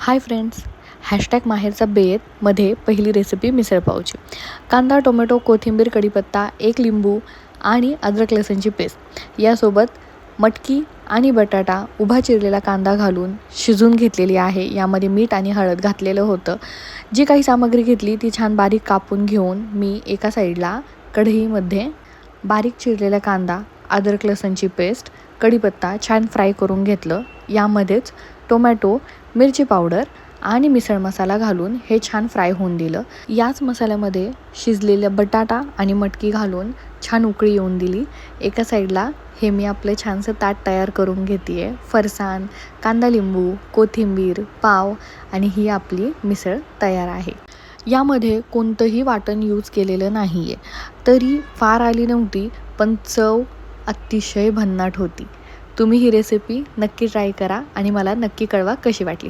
Hi friends, hashtag माहेरचा बेत मध्ये पहिली रेसिपी मिसळपावची. कांदा, टोमॅटो, कोथिंबीर, कढीपत्ता, एक लिंबू आणि अद्रक लसूणची पेस्ट यासोबत मटकी आणि बटाटा उभा चिरलेला कांदा घालून शिजून घेतलेली आहे. यामध्ये मीठ आणि हळद घातलेलं होतं. जी काही सामग्री घेतली ती छान बारीक कापून घेऊन मी एका साईडला कढईमध्ये बारीक चिरलेला कांदा, अद्रक लसूणची पेस्ट, कढीपत्ता छान फ्राय करून घेतलं. यामध्येच टोमॅटो, मिरची पावडर आणि मिसळ मसाला घालून हे छान फ्राय होऊन दिलं. याच मसाल्यामध्ये शिजलेला बटाटा आणि मटकी घालून छान उकळी येऊन दिली. एका साईडला हे मी आपलं छानसं ताट तयार करून घेते आहे. फरसाण, कांदा, लिंबू, कोथिंबीर, पाव आणि ही आपली मिसळ तयार आहे. यामध्ये कोणतंही वाटण यूज केलेलं नाही आहे. तरी फार आली नव्हती, पण चव अतिशय भन्नाट होती. तुम्ही ही रेसिपी नक्की ट्राय करा आणि मला नक्की कळवा कशी वाटली.